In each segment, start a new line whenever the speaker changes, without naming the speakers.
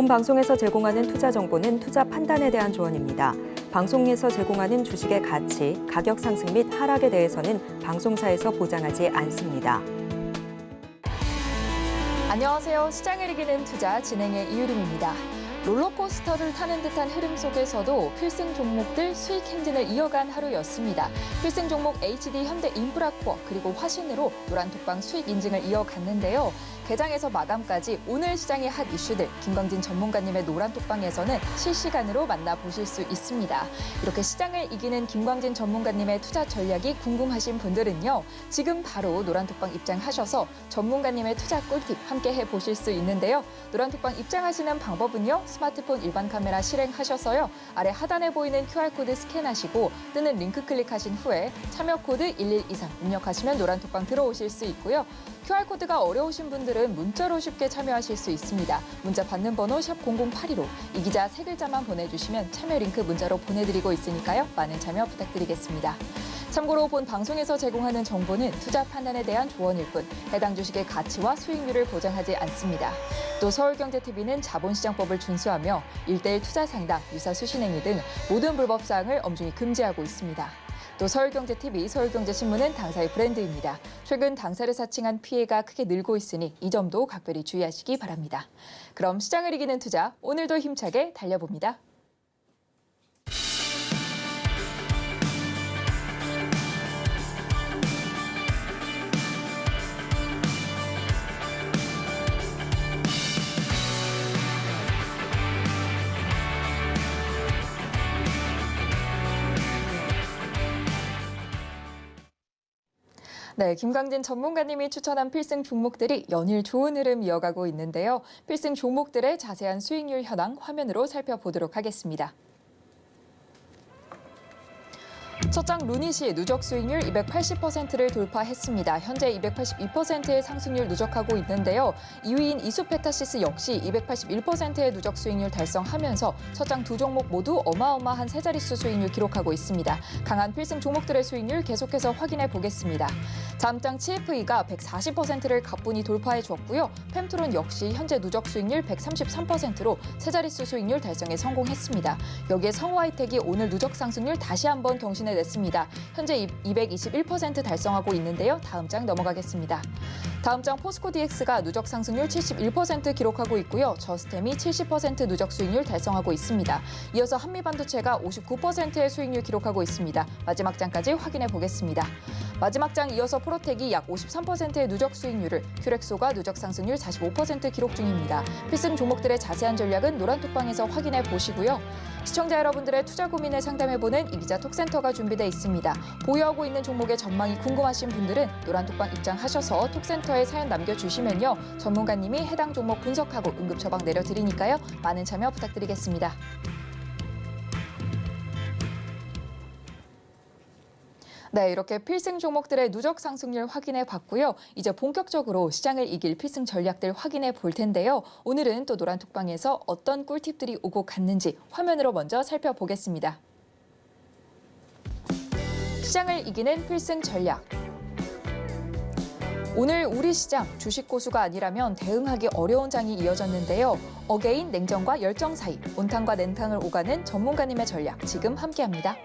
본 방송에서 제공하는 투자 정보는 투자 판단에 대한 조언입니다. 방송에서 제공하는 주식의 가치, 가격 상승 및 하락에 대해서는 방송사에서 보장하지 않습니다.
안녕하세요. 시장을 이기는 투자 진행의 이유림입니다. 롤러코스터를 타는 듯한 흐름 속에서도 필승 종목들 수익 행진을 이어간 하루였습니다. 필승 종목 HD 현대인프라코어 그리고 화신으로 노란톡방 수익 인증을 이어갔는데요. 개장에서 마감까지 오늘 시장의 핫 이슈들 김광진 전문가님의 노란톡방에서는 실시간으로 만나보실 수 있습니다. 이렇게 시장을 이기는 김광진 전문가님의 투자 전략이 궁금하신 분들은요. 지금 바로 노란톡방 입장하셔서 전문가님의 투자 꿀팁 함께 해보실 수 있는데요. 노란톡방 입장하시는 방법은요. 스마트폰 일반 카메라 실행하셔서요. 아래 하단에 보이는 QR코드 스캔하시고 뜨는 링크 클릭하신 후에 참여 코드 112상 입력하시면 노란톡방 들어오실 수 있고요. QR코드가 어려우신 분들은 문자로 쉽게 참여하실 수 있습니다. 문자 받는 번호 샵 0082로 이 기자 3글자만 보내주시면 참여 링크 문자로 보내드리고 있으니까요. 많은 참여 부탁드리겠습니다. 참고로 본 방송에서 제공하는 정보는 투자 판단에 대한 조언일 뿐 해당 주식의 가치와 수익률을 보장하지 않습니다. 또 서울경제TV는 자본시장법을 준수하며 1:1 투자 상담, 유사 수신행위 등 모든 불법 사항을 엄중히 금지하고 있습니다. 또 서울경제TV, 서울경제신문은 당사의 브랜드입니다. 최근 당사를 사칭한 피해가 크게 늘고 있으니 이 점도 각별히 주의하시기 바랍니다. 그럼 시장을 이기는 투자, 오늘도 힘차게 달려봅니다. 네, 김광진 전문가님이 추천한 필승 종목들이 연일 좋은 흐름 이어가고 있는데요. 필승 종목들의 자세한 수익률 현황 화면으로 살펴보도록 하겠습니다. 첫장 루닛이 누적 수익률 280%를 돌파했습니다. 현재 282%의 상승률 누적하고 있는데요. 2위인 이수페타시스 역시 281%의 누적 수익률 달성하면서 첫장 두 종목 모두 어마어마한 세 자릿수 수익률 기록하고 있습니다. 강한 필승 종목들의 수익률 계속해서 확인해 보겠습니다. 다음장 CFE가 140%를 가뿐히 돌파해 줬고요. 펜트론 역시 현재 누적 수익률 133%로 세 자릿수 수익률 달성에 성공했습니다. 여기에 성우하이텍이 오늘 누적 상승률 다시 한번 경신해 냈습니다. 현재 221% 달성하고 있는데요. 다음 장 넘어가겠습니다. 다음 장 포스코DX가 누적 상승률 71% 기록하고 있고요. 저스템이 70% 누적 수익률 달성하고 있습니다. 이어서 한미반도체가 59%의 수익률 기록하고 있습니다. 마지막 장까지 확인해 보겠습니다. 마지막 장 이어서 프로텍이 약 53%의 누적 수익률을, 큐렉소가 누적 상승률 45% 기록 중입니다. 필승 종목들의 자세한 전략은 노란톡방에서 확인해 보시고요. 시청자 여러분들의 투자 고민을 상담해보는 이기자 톡센터가 준비되어 있습니다. 보유하고 있는 종목의 전망이 궁금하신 분들은 노란톡방 입장하셔서 톡센터에 사연 남겨주시면요. 전문가님이 해당 종목 분석하고 응급 처방 내려드리니까요. 많은 참여 부탁드리겠습니다. 네, 이렇게 필승 종목들의 누적 상승률 확인해 봤고요. 이제 본격적으로 시장을 이길 필승 전략들 확인해 볼 텐데요. 오늘은 또 노란톡방에서 어떤 꿀팁들이 오고 갔는지 화면으로 먼저 살펴보겠습니다. 시장을 이기는 필승 전략. 오늘 우리 시장 주식 고수가 아니라면 대응하기 어려운 장이 이어졌는데요. 어게인 냉정과 열정 사이, 온탕과 냉탕을 오가는 전문가님의 전략 지금 함께합니다.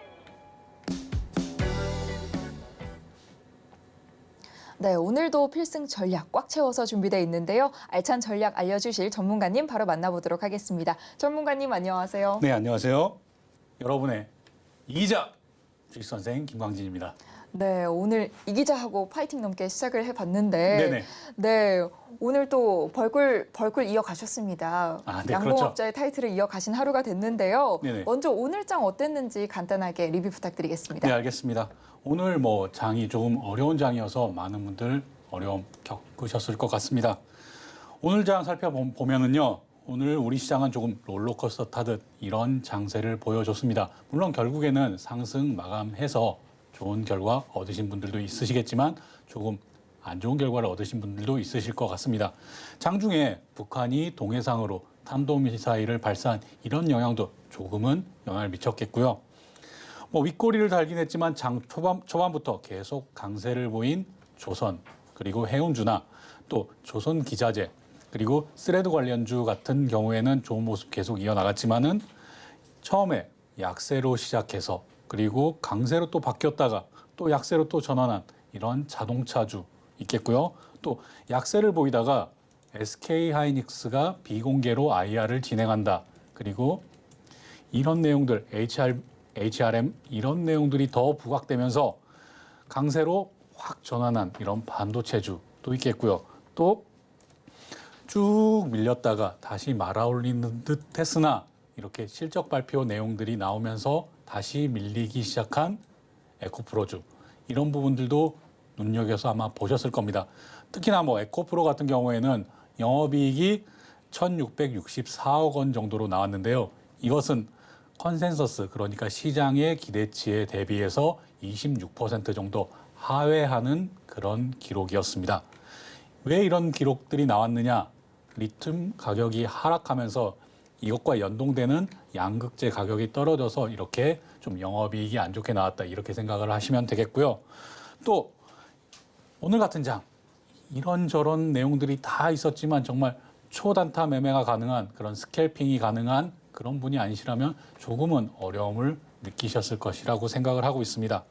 네, 오늘도 필승 전략 꽉 채워서 준비되어 있는데요. 알찬 전략 알려주실 전문가님 바로 만나보도록 하겠습니다. 전문가님 안녕하세요.
네, 안녕하세요. 여러분의 이기자 주식선생 김광진입니다.
네, 오늘 이기자하고 파이팅 넘게 시작을 해봤는데
네네.
네, 오늘 또 벌꿀 이어가셨습니다.
네,
양봉업자의
그렇죠.
타이틀을 이어가신 하루가 됐는데요.
네네.
먼저 오늘 장 어땠는지 간단하게 리뷰 부탁드리겠습니다.
네, 알겠습니다. 오늘 장이 조금 어려운 장이어서 많은 분들 어려움 겪으셨을 것 같습니다. 오늘 장 살펴보면은요. 오늘 우리 시장은 조금 롤러코스터 타듯 이런 장세를 보여줬습니다. 물론 결국에는 상승 마감해서 좋은 결과 얻으신 분들도 있으시겠지만 조금 안 좋은 결과를 얻으신 분들도 있으실 것 같습니다. 장중에 북한이 동해상으로 탄도미사일을 발사한 이런 영향도 조금은 영향을 미쳤겠고요. 윗꼬리를 달긴 했지만 장 초반부터 계속 강세를 보인 조선, 그리고 해운주나 또 조선기자재, 그리고 스레드 관련주 같은 경우에는 좋은 모습 계속 이어나갔지만은 처음에 약세로 시작해서 그리고 강세로 또 바뀌었다가 또 약세로 또 전환한 이런 자동차주 있겠고요. 또 약세를 보이다가 SK 하이닉스가 비공개로 IR을 진행한다. 그리고 이런 내용들, HRM 이런 내용들이 더 부각되면서 강세로 확 전환한 이런 반도체주도 있겠고요. 또 쭉 밀렸다가 다시 말아올리는 듯 했으나 이렇게 실적 발표 내용들이 나오면서 다시 밀리기 시작한 에코프로주 이런 부분들도 눈여겨서 아마 보셨을 겁니다. 특히나 뭐 에코프로 같은 경우에는 영업이익이 1,664억 원 정도로 나왔는데요. 이것은 컨센서스 그러니까 시장의 기대치에 대비해서 26% 정도 하회하는 그런 기록이었습니다. 왜 이런 기록들이 나왔느냐? 리튬 가격이 하락하면서 이것과 연동되는 양극재 가격이 떨어져서 이렇게 좀 영업이익이 안 좋게 나왔다 이렇게 생각을 하시면 되겠고요. 또 오늘 같은 장 이런저런 내용들이 다 있었지만 정말 초단타 매매가 가능한 그런 스캘핑이 가능한 그런 분이 아니시라면 조금은 어려움을 느끼셨을 것이라고 생각을 하고 있습니다.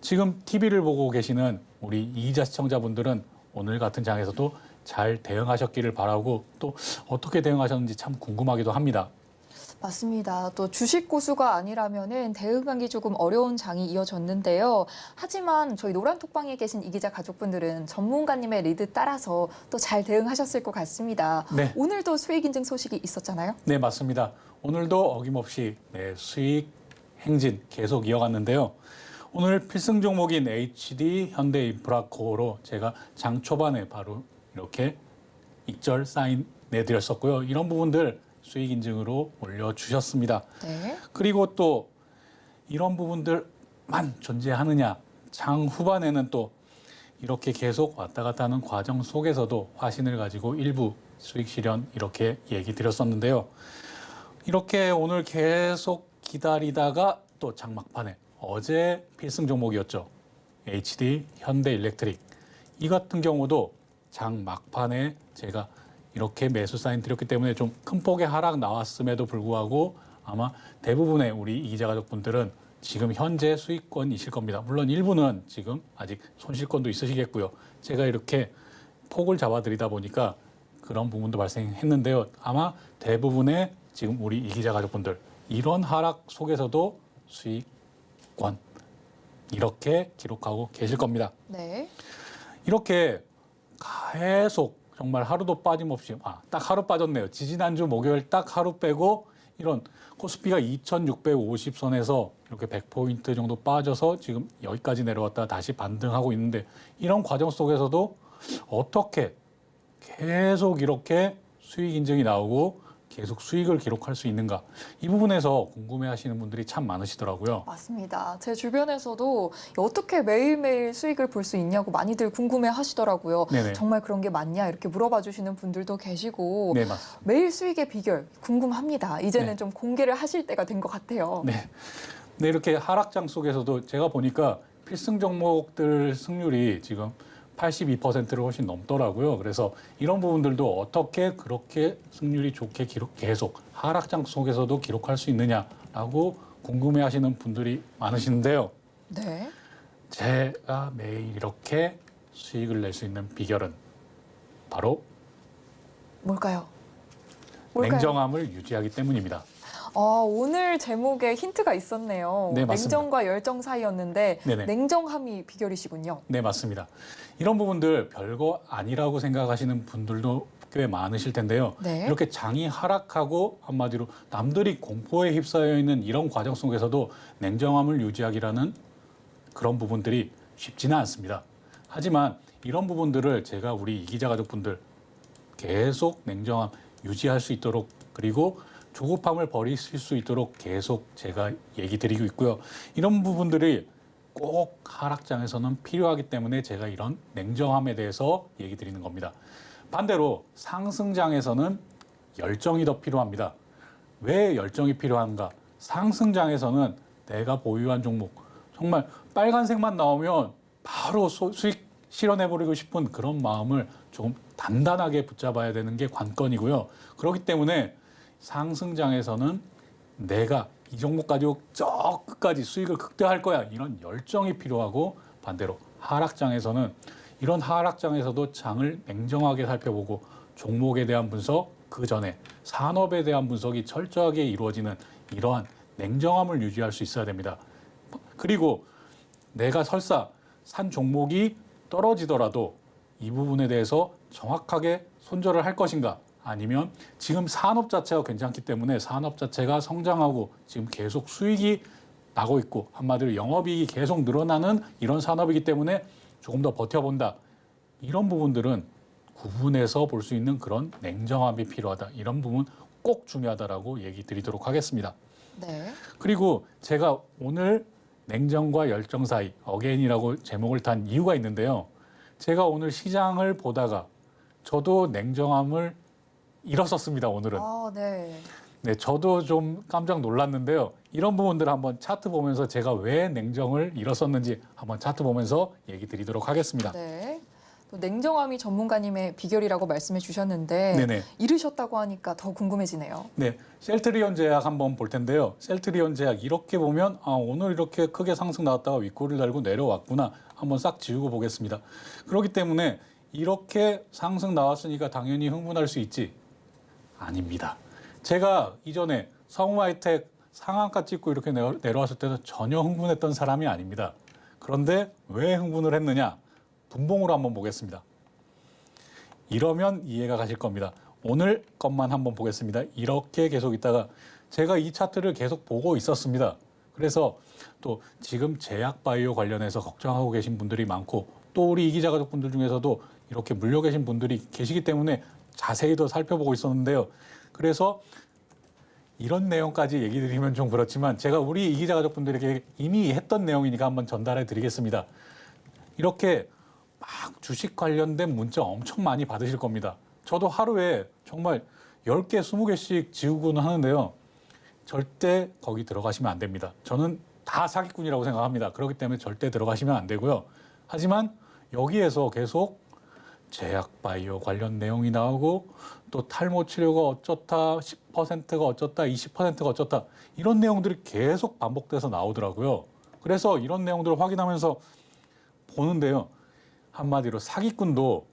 지금 TV를 보고 계시는 우리 이기자 시청자분들은 오늘 같은 장에서도 잘 대응하셨기를 바라고 또 어떻게 대응하셨는지 참 궁금하기도 합니다.
맞습니다. 또 주식 고수가 아니라면은 대응하기 조금 어려운 장이 이어졌는데요. 하지만 저희 노란 톡방에 계신 이 기자 가족분들은 전문가님의 리드 따라서 또 잘 대응하셨을 것 같습니다.
네.
오늘도 수익 인증 소식이 있었잖아요.
네, 맞습니다. 오늘도 어김없이 수익 행진 계속 이어갔는데요. 오늘 필승 종목인 HD 현대인프라코어로 제가 장 초반에 바로 이렇게 익절 사인 내드렸었고요. 이런 부분들 수익 인증으로 올려주셨습니다.
네.
그리고 또 이런 부분들만 존재하느냐. 장 후반에는 또 이렇게 계속 왔다 갔다 하는 과정 속에서도 화신을 가지고 일부 수익 실현 이렇게 얘기 드렸었는데요. 이렇게 오늘 계속 기다리다가 또 장 막판에 어제 필승 종목이었죠. HD 현대일렉트릭. 이 같은 경우도 장 막판에 제가 이렇게 매수 사인 드렸기 때문에 좀 큰 폭의 하락 나왔음에도 불구하고 아마 대부분의 우리 이기자 가족분들은 지금 현재 수익권이실 겁니다. 물론 일부는 지금 아직 손실권도 있으시겠고요. 제가 이렇게 폭을 잡아드리다 보니까 그런 부분도 발생했는데요. 아마 대부분의 지금 우리 이기자 가족분들 이런 하락 속에서도 수익권 이렇게 기록하고 계실 겁니다.
네.
이렇게 계속 정말 하루도 빠짐없이 딱 하루 빠졌네요. 지지난주 목요일 딱 하루 빼고 이런 코스피가 2,650선에서 이렇게 100포인트 정도 빠져서 지금 여기까지 내려왔다 다시 반등하고 있는데 이런 과정 속에서도 어떻게 계속 이렇게 수익 인증이 나오고 계속 수익을 기록할 수 있는가 이 부분에서 궁금해하시는 분들이 참 많으시더라고요.
맞습니다. 제 주변에서도 어떻게 매일매일 수익을 볼 수 있냐고 많이들 궁금해 하시더라고요.
네네.
정말 그런 게 맞냐 이렇게 물어봐 주시는 분들도 계시고
네, 맞습니다.
매일 수익의 비결 궁금합니다. 이제는
네.
좀 공개를 하실 때가 된 것 같아요.
네. 네, 이렇게 하락장 속에서도 제가 보니까 필승 종목들 승률이 지금 82%를 훨씬 넘더라고요. 그래서 이런 부분들도 어떻게 그렇게 승률이 좋게 계속 하락장 속에서도 기록할 수 있느냐라고 궁금해하시는 분들이 많으신데요.
네.
제가 매일 이렇게 수익을 낼 수 있는 비결은 바로
뭘까요?
냉정함을 유지하기 때문입니다.
오늘 제목에 힌트가 있었네요.
네, 맞습니다.
냉정과 열정 사이였는데
네네.
냉정함이 비결이시군요.
네, 맞습니다. 이런 부분들 별거 아니라고 생각하시는 분들도 꽤 많으실 텐데요.
네.
이렇게 장이 하락하고 한마디로 남들이 공포에 휩싸여 있는 이런 과정 속에서도 냉정함을 유지하기라는 그런 부분들이 쉽지는 않습니다. 하지만 이런 부분들을 제가 우리 이기자 가족분들 계속 냉정함 유지할 수 있도록 그리고 조급함을 버리실 수 있도록 계속 제가 얘기 드리고 있고요. 이런 부분들이 꼭 하락장에서는 필요하기 때문에 제가 이런 냉정함에 대해서 얘기 드리는 겁니다. 반대로 상승장에서는 열정이 더 필요합니다. 왜 열정이 필요한가? 상승장에서는 내가 보유한 종목 정말 빨간색만 나오면 바로 수익 실현해버리고 싶은 그런 마음을 조금 단단하게 붙잡아야 되는 게 관건이고요. 그렇기 때문에 상승장에서는 내가 이 종목 가지고 저 끝까지 수익을 극대화할 거야, 이런 열정이 필요하고, 반대로 하락장에서는 이런 하락장에서도 장을 냉정하게 살펴보고 종목에 대한 분석, 그 전에 산업에 대한 분석이 철저하게 이루어지는 이러한 냉정함을 유지할 수 있어야 됩니다. 그리고 내가 설사 산 종목이 떨어지더라도 이 부분에 대해서 정확하게 손절을 할 것인가, 아니면 지금 산업 자체가 괜찮기 때문에 산업 자체가 성장하고 지금 계속 수익이 나고 있고, 한마디로 영업이익이 계속 늘어나는 이런 산업이기 때문에 조금 더 버텨본다, 이런 부분들은 구분해서 볼 수 있는 그런 냉정함이 필요하다, 이런 부분 꼭 중요하다라고 얘기 드리도록 하겠습니다.
네.
그리고 제가 오늘 냉정과 열정 사이, 어게인이라고 제목을 단 이유가 있는데요. 제가 오늘 시장을 보다가 저도 냉정함을 잃었었습니다, 오늘은.
네.
네, 저도 좀 깜짝 놀랐는데요. 이런 부분들을 한번 차트 보면서 제가 왜 냉정을 잃었었는지 한번 차트 보면서 얘기 드리도록 하겠습니다.
네. 또 냉정함이 전문가님의 비결이라고 말씀해 주셨는데
네네.
잃으셨다고 하니까 더 궁금해지네요.
네, 셀트리온 제약 한번 볼 텐데요. 셀트리온 제약 이렇게 보면 오늘 이렇게 크게 상승 나왔다가 윗골을 달고 내려왔구나, 한번 싹 지우고 보겠습니다. 그렇기 때문에 이렇게 상승 나왔으니까 당연히 흥분할 수 있지? 아닙니다. 제가 이전에 성우하이텍 상한가 찍고 이렇게 내려왔을 때도 전혀 흥분했던 사람이 아닙니다. 그런데 왜 흥분을 했느냐? 분봉으로 한번 보겠습니다. 이러면 이해가 가실 겁니다. 오늘 것만 한번 보겠습니다. 이렇게 계속 있다가 제가 이 차트를 계속 보고 있었습니다. 그래서 또 지금 제약바이오 관련해서 걱정하고 계신 분들이 많고, 또 우리 이기자 가족분들 중에서도 이렇게 물려 계신 분들이 계시기 때문에 자세히 더 살펴보고 있었는데요. 그래서 이런 내용까지 얘기 드리면 좀 그렇지만 제가 우리 이기자 가족분들에게 이미 했던 내용이니까 한번 전달해 드리겠습니다. 이렇게 막 주식 관련된 문자 엄청 많이 받으실 겁니다. 저도 하루에 정말 10개, 20개씩 지우고는 하는데요. 절대 거기 들어가시면 안 됩니다. 저는 다 사기꾼이라고 생각합니다. 그렇기 때문에 절대 들어가시면 안 되고요. 하지만 여기에서 계속 제약바이오 관련 내용이 나오고, 또 탈모 치료가 어쩌다, 10%가 어쩌다, 20%가 어쩌다, 이런 내용들이 계속 반복돼서 나오더라고요. 그래서 이런 내용들을 확인하면서 보는데요. 한마디로 사기꾼도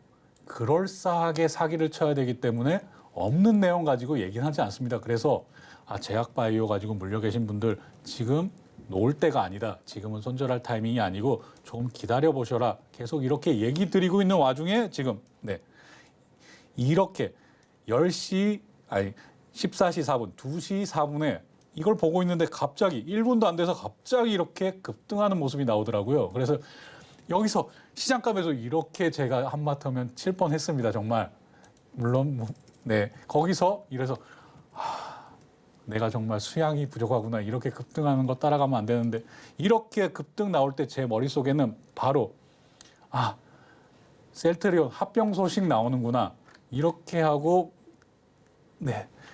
그럴싸하게 사기를 쳐야 되기 때문에 없는 내용 가지고 얘기는 하지 않습니다. 그래서 제약바이오 가지고 물려 계신 분들 지금 놓을 때가 아니다. 지금은 손절할 타이밍이 아니고 조금 기다려 보셔라. 계속 이렇게 얘기 드리고 있는 와중에 지금 이렇게 14시 4분, 2시 4분에 이걸 보고 있는데 갑자기 1분도 안 돼서 갑자기 이렇게 급등하는 모습이 나오더라고요. 그래서 여기서 시장감에서 이렇게 제가 한마터면 칠 뻔했습니다. 정말. 물론 거기서 이래서 내가 정말 수양이 부족하구나, 이렇게 급등하는 거 따라가면 안 되는데, 이렇게 급등 나올 때 제 머릿속에는 바로 셀트리온 합병 소식 나오는구나, 이렇게 하고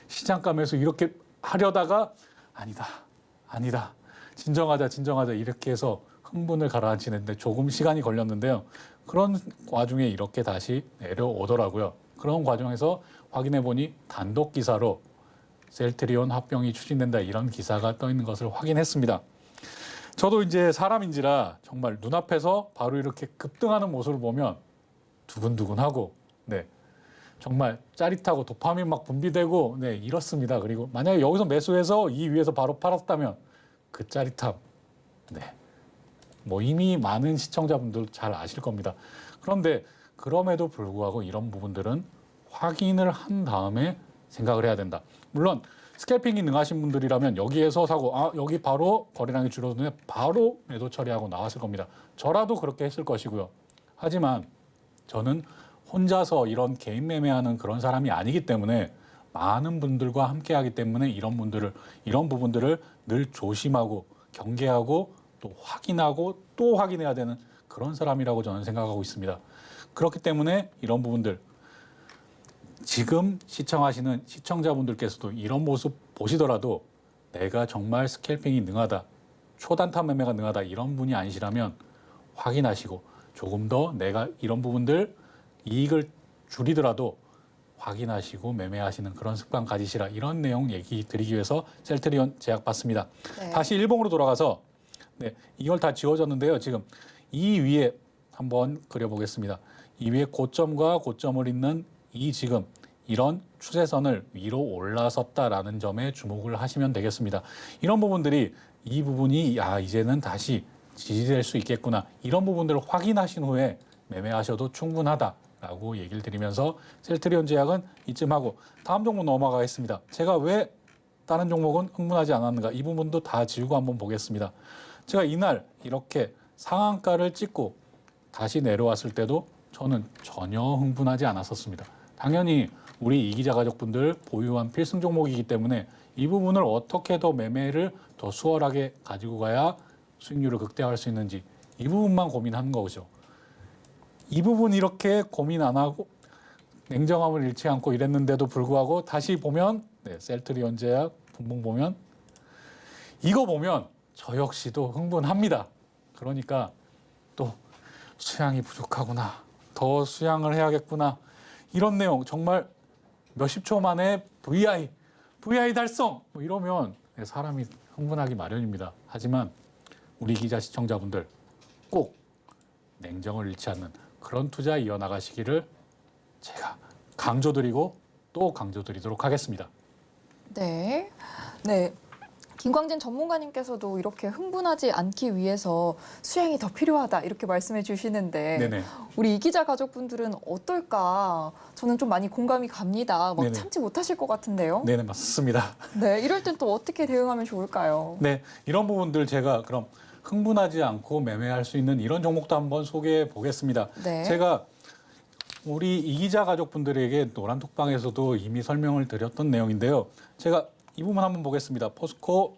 시장감에서 이렇게 하려다가 아니다 진정하자 이렇게 해서 흥분을 가라앉히는데 조금 시간이 걸렸는데요. 그런 와중에 이렇게 다시 내려오더라고요. 그런 과정에서 확인해 보니 단독 기사로 셀트리온 합병이 추진된다, 이런 기사가 떠 있는 것을 확인했습니다. 저도 이제 사람인지라 정말 눈앞에서 바로 이렇게 급등하는 모습을 보면 두근두근하고 정말 짜릿하고 도파민 막 분비되고 이렇습니다. 그리고 만약에 여기서 매수해서 이 위에서 바로 팔았다면 그 짜릿함 이미 많은 시청자분들 잘 아실 겁니다. 그런데 그럼에도 불구하고 이런 부분들은 확인을 한 다음에 생각을 해야 된다. 물론 스캘핑이 능하신 분들이라면 여기에서 사고 여기 바로 거래량이 줄어드네, 바로 매도 처리하고 나왔을 겁니다. 저라도 그렇게 했을 것이고요. 하지만 저는 혼자서 이런 개인 매매하는 그런 사람이 아니기 때문에 많은 분들과 함께 하기 때문에 이런 부분들을 늘 조심하고 경계하고 또 확인하고 또 확인해야 되는 그런 사람이라고 저는 생각하고 있습니다. 그렇기 때문에 이런 부분들, 지금 시청하시는 시청자분들께서도 이런 모습 보시더라도 내가 정말 스캘핑이 능하다, 초단타 매매가 능하다, 이런 분이 아니시라면 확인하시고 조금 더 내가 이런 부분들 이익을 줄이더라도 확인하시고 매매하시는 그런 습관 가지시라, 이런 내용 얘기 드리기 위해서 셀트리온 제약받습니다.
네.
다시 일봉으로 돌아가서 이걸 다 지워졌는데요. 지금 이 위에 한번 그려보겠습니다. 이 위에 고점과 고점을 잇는 이 지금 이런 추세선을 위로 올라섰다라는 점에 주목을 하시면 되겠습니다. 이런 부분들이 이 부분이 이제는 다시 지지될 수 있겠구나, 이런 부분들을 확인하신 후에 매매하셔도 충분하다라고 얘기를 드리면서 셀트리온 제약은 이쯤 하고 다음 종목 넘어가겠습니다. 제가 왜 다른 종목은 흥분하지 않았는가, 이 부분도 다 지우고 한번 보겠습니다. 제가 이날 이렇게 상한가를 찍고 다시 내려왔을 때도 저는 전혀 흥분하지 않았었습니다. 당연히 우리 이기자 가족분들 보유한 필승 종목이기 때문에 이 부분을 어떻게 더 매매를 더 수월하게 가지고 가야 수익률을 극대화할 수 있는지, 이 부분만 고민하는 거죠. 이 부분 이렇게 고민 안 하고 냉정함을 잃지 않고 이랬는데도 불구하고 다시 보면 셀트리온 제약 분봉 보면 이거 보면 저 역시도 흥분합니다. 그러니까 또 수양이 부족하구나, 더 수양을 해야겠구나, 이런 내용 정말 몇십 초 만에 VI 달성 뭐 이러면 사람이 흥분하기 마련입니다. 하지만 우리 기자 시청자분들 꼭 냉정을 잃지 않는 그런 투자 이어나가시기를 제가 강조드리고 또 강조드리도록 하겠습니다.
네. 네. 김광진 전문가님께서도 이렇게 흥분하지 않기 위해서 수양이 더 필요하다 이렇게 말씀해 주시는데
네네.
우리 이 기자 가족분들은 어떨까? 저는 좀 많이 공감이 갑니다. 막
네네.
참지 못하실 것 같은데요.
네네, 맞습니다.
네, 이럴 땐 또 어떻게 대응하면 좋을까요?
네, 이런 부분들 제가 그럼 흥분하지 않고 매매할 수 있는 이런 종목도 한번 소개해 보겠습니다.
네.
제가 우리 이기자 가족분들에게 노란톡방에서도 이미 설명을 드렸던 내용인데요. 제가 이 부분 한번 보겠습니다. 포스코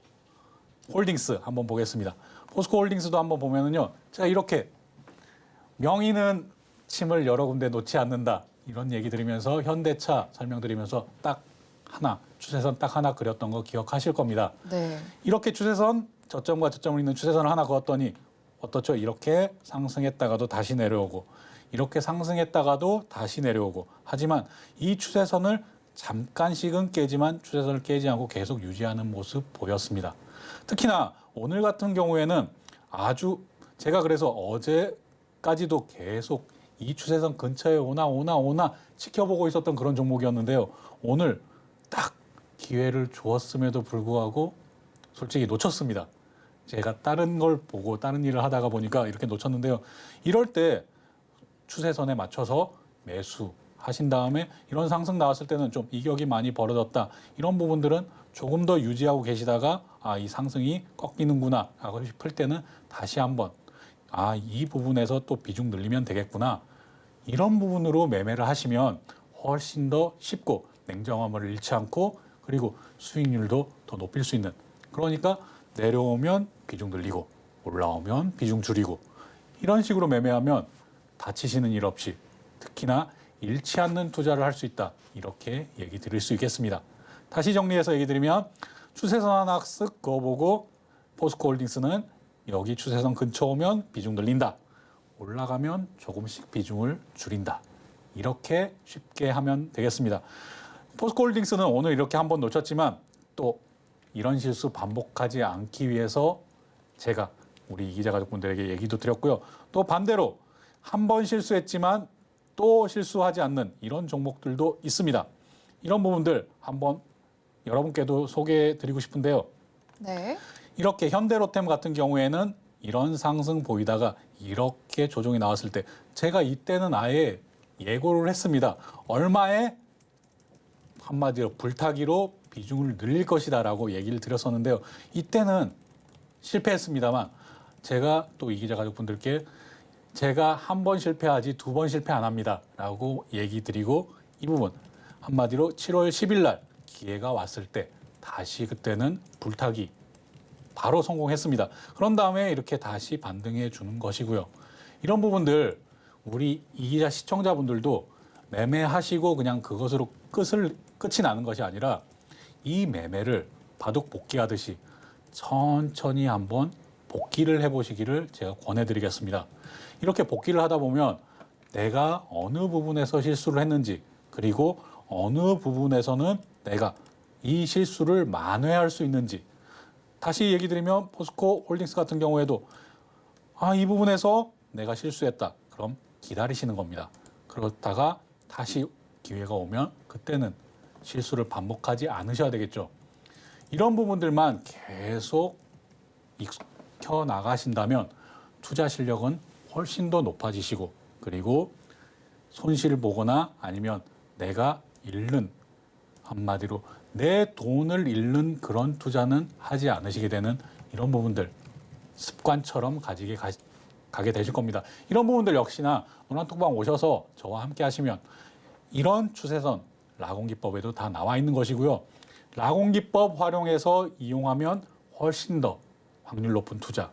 홀딩스 한번 보겠습니다. 포스코 홀딩스도 한번 보면은요, 제가 이렇게 명의는 침을 여러 군데 놓지 않는다, 이런 얘기 드리면서 현대차 설명드리면서 딱 하나, 추세선 딱 하나 그렸던 거 기억하실 겁니다.
네.
이렇게 추세선, 저점과 저점을 잇는 추세선을 하나 그었더니 어떻죠? 이렇게 상승했다가도 다시 내려오고, 이렇게 상승했다가도 다시 내려오고, 하지만 이 추세선을 잠깐씩은 깨지만 추세선을 깨지 않고 계속 유지하는 모습 보였습니다. 특히나 오늘 같은 경우에는 아주 제가 그래서 어제까지도 계속 이 추세선 근처에 오나 지켜보고 있었던 그런 종목이었는데요. 오늘 딱 기회를 주었음에도 불구하고 솔직히 놓쳤습니다. 제가 다른 걸 보고 다른 일을 하다가 보니까 이렇게 놓쳤는데요. 이럴 때 추세선에 맞춰서 매수 하신 다음에 이런 상승 나왔을 때는 좀 이격이 많이 벌어졌다, 이런 부분들은 조금 더 유지하고 계시다가 이 상승이 꺾이는구나 하고 싶을 때는 다시 한번 이 부분에서 또 비중 늘리면 되겠구나, 이런 부분으로 매매를 하시면 훨씬 더 쉽고 냉정함을 잃지 않고 그리고 수익률도 더 높일 수 있는, 그러니까 내려오면 비중 늘리고 올라오면 비중 줄이고 이런 식으로 매매하면 다치시는 일 없이 특히나 잃지 않는 투자를 할 수 있다, 이렇게 얘기 드릴 수 있겠습니다. 다시 정리해서 얘기 드리면 추세선 하나 쓱 그어보고 포스코 홀딩스는 여기 추세선 근처 오면 비중 늘린다, 올라가면 조금씩 비중을 줄인다, 이렇게 쉽게 하면 되겠습니다. 포스코 홀딩스는 오늘 이렇게 한번 놓쳤지만 또 이런 실수 반복하지 않기 위해서 제가 우리 이기자 가족분들에게 얘기도 드렸고요. 또 반대로 한 번 실수했지만 또 실수하지 않는 이런 종목들도 있습니다. 이런 부분들 한번 여러분께도 소개해 드리고 싶은데요.
네.
이렇게 현대로템 같은 경우에는 이런 상승 보이다가 이렇게 조정이 나왔을 때 제가 이때는 아예 예고를 했습니다. 얼마에 한마디로 불타기로 비중을 늘릴 것이다라고 얘기를 드렸었는데요. 이때는 실패했습니다만 제가 또 이기자 가족분들께 제가 한 번 실패하지 두 번 실패 안 합니다 라고 얘기 드리고 이 부분 한마디로 7월 10일 날 기회가 왔을 때 다시 그때는 불타기 바로 성공했습니다. 그런 다음에 이렇게 다시 반등해 주는 것이고요. 이런 부분들 우리 이기자 시청자분들도 매매하시고 그냥 그것으로 끝이 나는 것이 아니라 이 매매를 바둑 복귀하듯이 천천히 한번 복기를 해보시기를 제가 권해드리겠습니다. 이렇게 복기를 하다 보면 내가 어느 부분에서 실수를 했는지, 그리고 어느 부분에서는 내가 이 실수를 만회할 수 있는지, 다시 얘기 드리면 포스코 홀딩스 같은 경우에도 이 부분에서 내가 실수했다. 그럼 기다리시는 겁니다. 그렇다가 다시 기회가 오면 그때는 실수를 반복하지 않으셔야 되겠죠. 이런 부분들만 계속 익혀 나가신다면 투자 실력은 훨씬 더 높아지시고, 그리고 손실을 보거나 아니면 내가 잃는, 한마디로 내 돈을 잃는 그런 투자는 하지 않으시게 되는 이런 부분들 습관처럼 가게 되실 겁니다. 이런 부분들 역시나 문화톡방 오셔서 저와 함께 하시면 이런 추세선 라공기법에도 다 나와 있는 것이고요. 라공기법 활용해서 이용하면 훨씬 더 확률 높은 투자,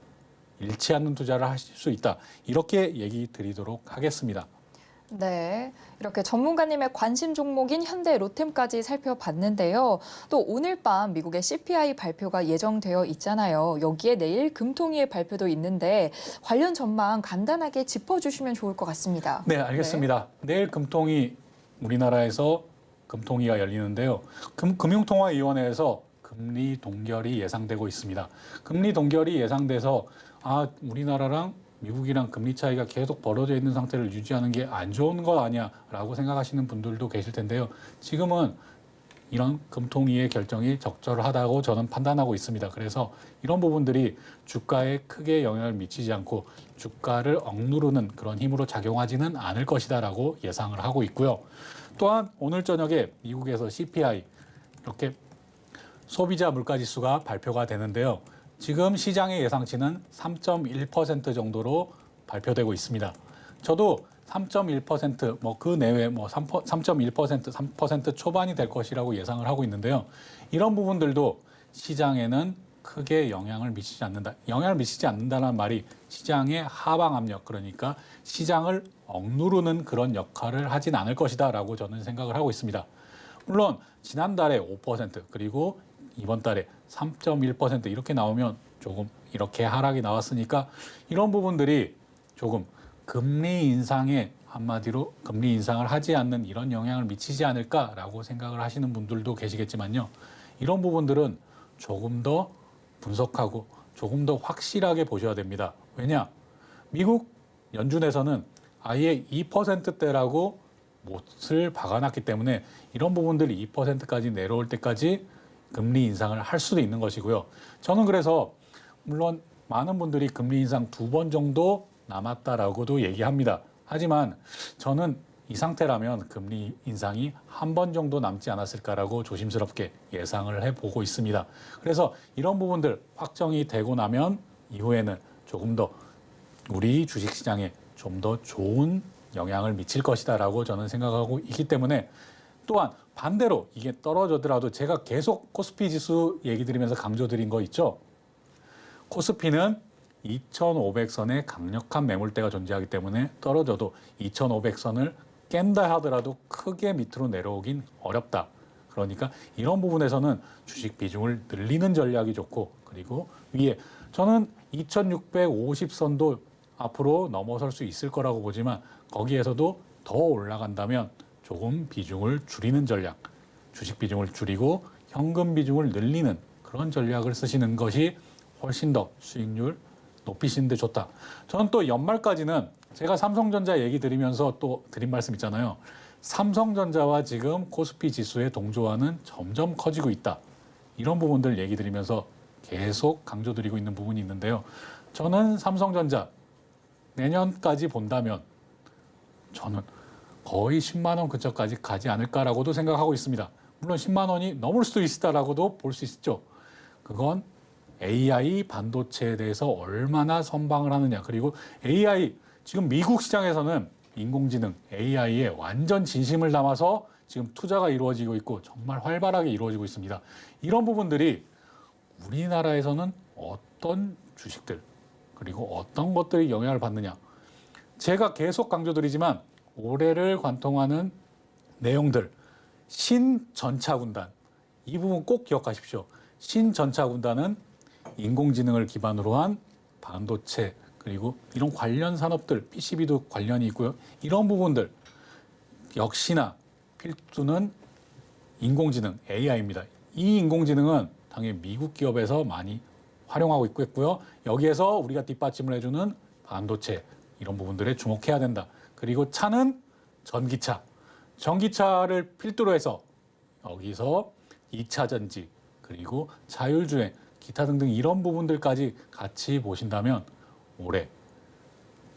잃지 않는 투자를 하실 수 있다. 이렇게 얘기 드리도록 하겠습니다.
네, 이렇게 전문가님의 관심 종목인 현대 로템까지 살펴봤는데요. 또 오늘 밤 미국의 CPI 발표가 예정되어 있잖아요. 여기에 내일 금통위의 발표도 있는데 관련 전망 간단하게 짚어주시면 좋을 것 같습니다.
네, 알겠습니다. 내일 금통위, 우리나라에서 금통위가 열리는데요. 금융통화위원회에서 금리 동결이 예상되고 있습니다. 금리 동결이 예상돼서 우리나라랑 미국이랑 금리 차이가 계속 벌어져 있는 상태를 유지하는 게 안 좋은 거 아니야라고 생각하시는 분들도 계실 텐데요. 지금은 이런 금통위의 결정이 적절하다고 저는 판단하고 있습니다. 그래서 이런 부분들이 주가에 크게 영향을 미치지 않고 주가를 억누르는 그런 힘으로 작용하지는 않을 것이다라고 예상을 하고 있고요. 또한 오늘 저녁에 미국에서 CPI, 이렇게 소비자 물가지수가 발표가 되는데요. 지금 시장의 예상치는 3.1% 정도로 발표되고 있습니다. 저도 3.1%, 그 내외 3.1%, 3% 초반이 될 것이라고 예상을 하고 있는데요. 이런 부분들도 시장에는 크게 영향을 미치지 않는다. 영향을 미치지 않는다는 말이 시장의 하방 압력, 그러니까 시장을 억누르는 그런 역할을 하진 않을 것이다라고 저는 생각을 하고 있습니다. 물론 지난달에 5% 그리고 이번 달에 3.1% 이렇게 나오면 조금 이렇게 하락이 나왔으니까 이런 부분들이 조금 금리 인상에, 한마디로 금리 인상을 하지 않는 이런 영향을 미치지 않을까라고 생각을 하시는 분들도 계시겠지만요. 이런 부분들은 조금 더 분석하고 조금 더 확실하게 보셔야 됩니다. 왜냐? 미국 연준에서는 아예 2%대라고 못을 박아놨기 때문에 이런 부분들이 2%까지 내려올 때까지 금리 인상을 할 수도 있는 것이고요. 저는 그래서 물론 많은 분들이 금리 인상 2번 정도 남았다라고도 얘기합니다. 하지만 저는 이 상태라면 금리 인상이 1번 정도 남지 않았을까라고 조심스럽게 예상을 해보고 있습니다. 그래서 이런 부분들 확정이 되고 나면 이후에는 조금 더 우리 주식시장에 좀 더 좋은 영향을 미칠 것이다라고 저는 생각하고 있기 때문에, 또한 반대로 이게 떨어지더라도 제가 계속 코스피 지수 얘기 드리면서 강조드린 거 있죠. 코스피는 2,500선의 강력한 매물대가 존재하기 때문에 떨어져도 2,500선을 깬다 하더라도 크게 밑으로 내려오긴 어렵다. 그러니까 이런 부분에서는 주식 비중을 늘리는 전략이 좋고, 그리고 위에 저는 2,650선도 앞으로 넘어설 수 있을 거라고 보지만 거기에서도 더 올라간다면 조금 비중을 줄이는 전략, 주식 비중을 줄이고 현금 비중을 늘리는 그런 전략을 쓰시는 것이 훨씬 더 수익률 높이시는 데 좋다. 저는 또 연말까지는 제가 삼성전자 얘기 드리면서 또 드린 말씀 있잖아요. 삼성전자와 지금 코스피 지수의 동조화는 점점 커지고 있다. 이런 부분들 얘기 드리면서 계속 강조드리고 있는 부분이 있는데요. 저는 삼성전자 내년까지 본다면 저는 거의 10만 원 근처까지 가지 않을까라고도 생각하고 있습니다. 물론 10만 원이 넘을 수도 있다라고도 볼 수 있죠. 그건 AI 반도체에 대해서 얼마나 선방을 하느냐, 그리고 AI 지금 미국 시장에서는 인공지능 AI에 완전 진심을 담아서 지금 투자가 이루어지고 있고 정말 활발하게 이루어지고 있습니다. 이런 부분들이 우리나라에서는 어떤 주식들 그리고 어떤 것들이 영향을 받느냐, 제가 계속 강조드리지만 올해를 관통하는 내용들, 신전차군단, 이 부분 꼭 기억하십시오. 신전차군단은 인공지능을 기반으로 한 반도체 그리고 이런 관련 산업들, PCB도 관련이 있고요. 이런 부분들 역시나 필두는 인공지능, AI입니다. 이 인공지능은 당연히 미국 기업에서 많이 활용하고 있고요. 여기에서 우리가 뒷받침을 해주는 반도체 이런 부분들에 주목해야 된다. 그리고 차는 전기차. 전기차를 필두로 해서 여기서 2차 전지 그리고 자율주행 기타 등등 이런 부분들까지 같이 보신다면 올해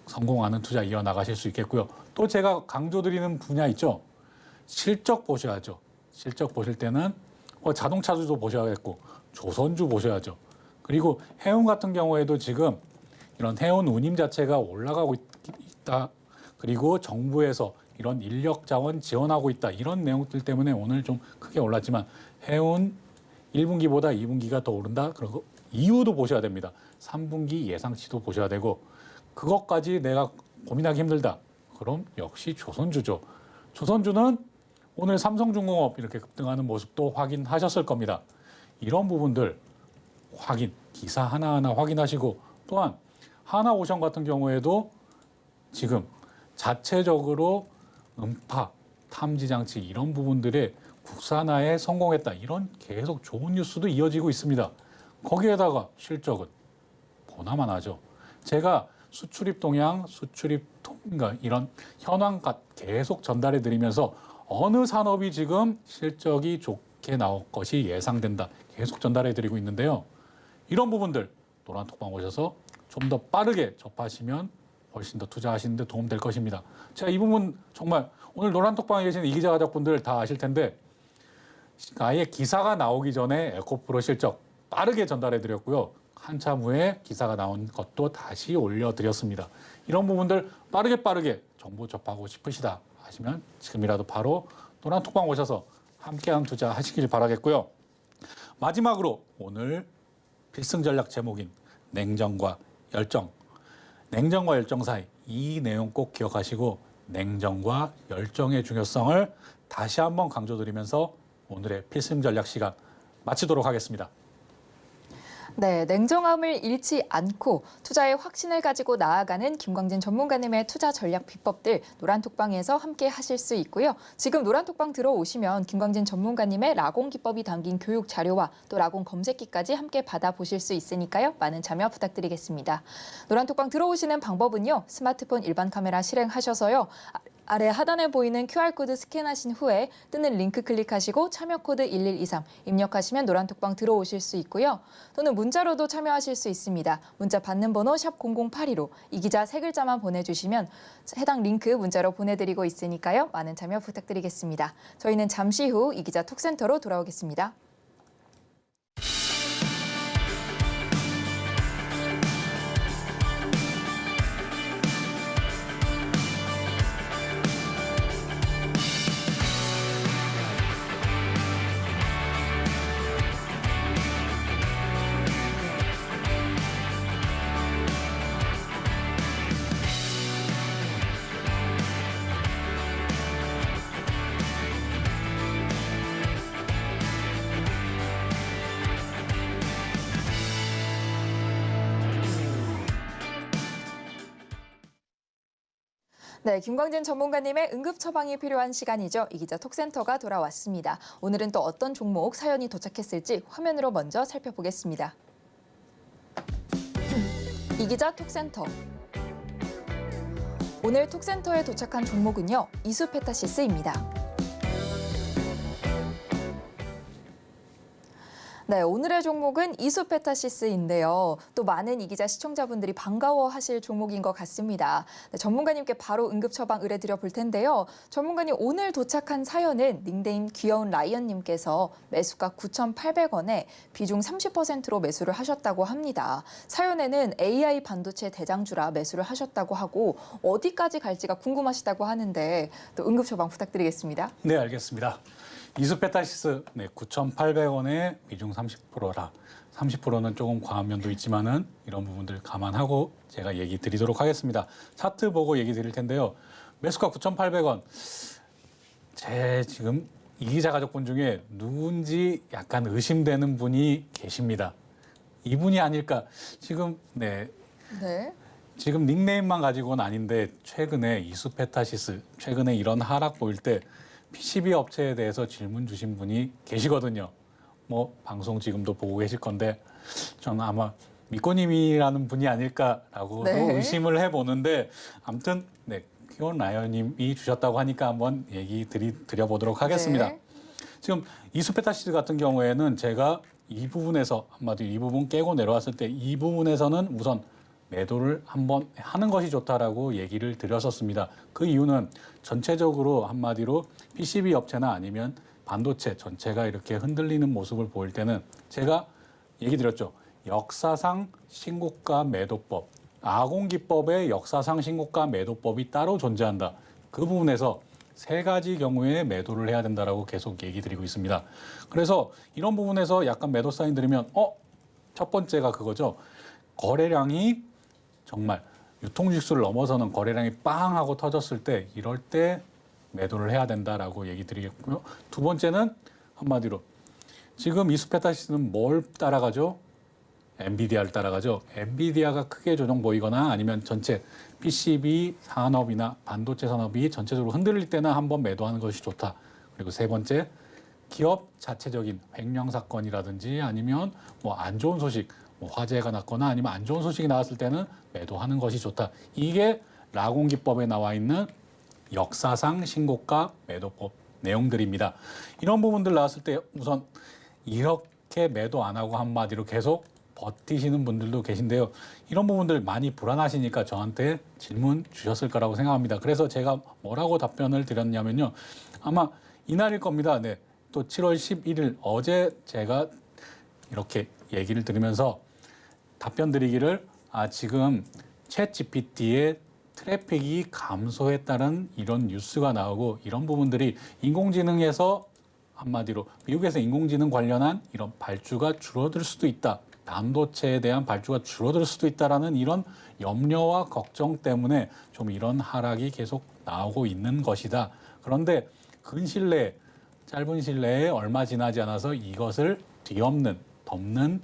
성공하는 투자 이어나가실 수 있겠고요. 또 제가 강조드리는 분야 있죠. 실적 보셔야죠. 실적 보실 때는 자동차주도 보셔야겠고 조선주 보셔야죠. 그리고 해운 같은 경우에도 지금 이런 해운 운임 자체가 올라가고 있다. 그리고 정부에서 이런 인력 자원 지원하고 있다. 이런 내용들 때문에 오늘 좀 크게 올랐지만 해운 1분기보다 2분기가 더 오른다. 그리고 이유도 보셔야 됩니다. 3분기 예상치도 보셔야 되고 그것까지 내가 고민하기 힘들다. 그럼 역시 조선주죠. 조선주는 오늘 삼성중공업 이렇게 급등하는 모습도 확인하셨을 겁니다. 이런 부분들 확인, 기사 하나하나 확인하시고 또한 하나오션 같은 경우에도 지금 자체적으로 음파, 탐지장치 이런 부분들에 국산화에 성공했다. 이런 계속 좋은 뉴스도 이어지고 있습니다. 거기에다가 실적은 보나마나 하죠. 제가 수출입 동향, 수출입 통과 이런 현황 계속 전달해 드리면서 어느 산업이 지금 실적이 좋게 나올 것이 예상된다. 계속 전달해 드리고 있는데요. 이런 부분들 노란톡방 오셔서 좀 더 빠르게 접하시면 훨씬 더 투자하시는 데 도움될 것입니다. 제가 이 부분 정말 오늘 노란톡방에 계신 이기자 가족분들 다 아실 텐데 아예 기사가 나오기 전에 에코프로 실적 빠르게 전달해 드렸고요. 한참 후에 기사가 나온 것도 다시 올려드렸습니다. 이런 부분들 빠르게 정보 접하고 싶으시다 하시면 지금이라도 바로 노란톡방 오셔서 함께한 투자 하시길 바라겠고요. 마지막으로 오늘 필승 전략 제목인 냉정과 열정. 냉정과 열정 사이 이 내용 꼭 기억하시고 냉정과 열정의 중요성을 다시 한번 강조드리면서 오늘의 필승 전략 시간 마치도록 하겠습니다.
네, 냉정함을 잃지 않고 투자에 확신을 가지고 나아가는 김광진 전문가님의 투자 전략 비법들 노란톡방에서 함께 하실 수 있고요. 지금 노란톡방 들어오시면 김광진 전문가님의 라공 기법이 담긴 교육 자료와 또 라공 검색기까지 함께 받아보실 수 있으니까요. 많은 참여 부탁드리겠습니다. 노란톡방 들어오시는 방법은요. 스마트폰 일반 카메라 실행하셔서요. 아래 하단에 보이는 QR코드 스캔하신 후에 뜨는 링크 클릭하시고 참여 코드 1123 입력하시면 노란톡방 들어오실 수 있고요. 또는 문자로도 참여하실 수 있습니다. 문자 받는 번호 샵 0082로 이 기자 세 글자만 보내주시면 해당 링크 문자로 보내드리고 있으니까요. 많은 참여 부탁드리겠습니다. 저희는 잠시 후 이 기자 톡센터로 돌아오겠습니다. 네, 김광진 전문가님의 응급 처방이 필요한 시간이죠. 이 기자 톡센터가 돌아왔습니다. 오늘은 또 어떤 종목 사연이 도착했을지 화면으로 먼저 살펴보겠습니다. 이 기자 톡센터. 오늘 톡센터에 도착한 종목은요. 이수페타시스입니다. 네, 오늘의 종목은 이수페타시스인데요. 또 많은 이 기자 시청자분들이 반가워하실 종목인 것 같습니다. 네, 전문가님께 바로 응급 처방 의뢰드려 볼 텐데요. 전문가님 오늘 도착한 사연은 닉네임 귀여운 라이언님께서 매수가 9,800원에 비중 30%로 매수를 하셨다고 합니다. 사연에는 AI 반도체 대장주라 매수를 하셨다고 하고 어디까지 갈지가 궁금하시다고 하는데 또 응급 처방 부탁드리겠습니다.
네, 알겠습니다. 이수페타시스 9,800원에 비중 30%라 30%는 조금 과한 면도 있지만은 이런 부분들 감안하고 제가 얘기 드리도록 하겠습니다. 차트 보고 얘기 드릴 텐데요. 매수가 9,800원. 제 지금 이기자 가족분 중에 누군지 약간 의심되는 분이 계십니다. 이분이 아닐까. 지금
네.
지금 닉네임만 가지고는 아닌데 최근에 이수페타시스, 최근에 이런 하락 보일 때 PCB 업체에 대해서 질문 주신 분이 계시거든요. 뭐 방송 지금도 보고 계실 건데 저는 아마 미꼬님이라는 분이 아닐까라고도
네.
의심을 해보는데 아무튼 네, 키온 라이언님이 주셨다고 하니까 한번 얘기 드려보도록 하겠습니다.
네.
지금 이수페타시스 같은 경우에는 제가 이 부분에서 한마디로 이 부분 깨고 내려왔을 때 이 부분에서는 우선 매도를 한번 하는 것이 좋다라고 얘기를 드렸었습니다. 그 이유는 전체적으로 한마디로 PCB 업체나 아니면 반도체 전체가 이렇게 흔들리는 모습을 보일 때는 제가 얘기 드렸죠. 역사상 신고가 매도법, 아공기법의 역사상 신고가 매도법이 따로 존재한다. 그 부분에서 세 가지 경우에 매도를 해야 된다라고 계속 얘기 드리고 있습니다. 그래서 이런 부분에서 약간 매도 사인 들으면 첫 번째가 그거죠. 거래량이 정말 유통직수를 넘어서는 거래량이 빵 하고 터졌을 때 이럴 때 매도를 해야 된다라고 얘기 드리겠고요. 두 번째는 한마디로 지금 이수페타시스는 뭘 따라가죠? 엔비디아를 따라가죠. 엔비디아가 크게 조정 보이거나 아니면 전체 PCB 산업이나 반도체 산업이 전체적으로 흔들릴 때는 한번 매도하는 것이 좋다. 그리고 세 번째, 기업 자체적인 횡령 사건이라든지 아니면 뭐 안 좋은 소식, 뭐 화재가 났거나 아니면 안 좋은 소식이 나왔을 때는 매도하는 것이 좋다. 이게 라공기법에 나와 있는 역사상 신고가 매도법 내용들입니다. 이런 부분들 나왔을 때 우선 이렇게 매도 안 하고 한마디로 계속 버티시는 분들도 계신데요. 이런 부분들 많이 불안하시니까 저한테 질문 주셨을 거라고 생각합니다. 그래서 제가 뭐라고 답변을 드렸냐면요. 아마 이날일 겁니다. 네. 또 7월 11일 어제 제가 이렇게 얘기를 들으면서 답변 드리기를 지금 챗 GPT의 트래픽이 감소했다는 이런 뉴스가 나오고 이런 부분들이 인공지능에서 한마디로 미국에서 인공지능 관련한 이런 발주가 줄어들 수도 있다. 반도체에 대한 발주가 줄어들 수도 있다라는 이런 염려와 걱정 때문에 좀 이런 하락이 계속 나오고 있는 것이다. 그런데 근실 내에 짧은 실내에 얼마 지나지 않아서 이것을 덮는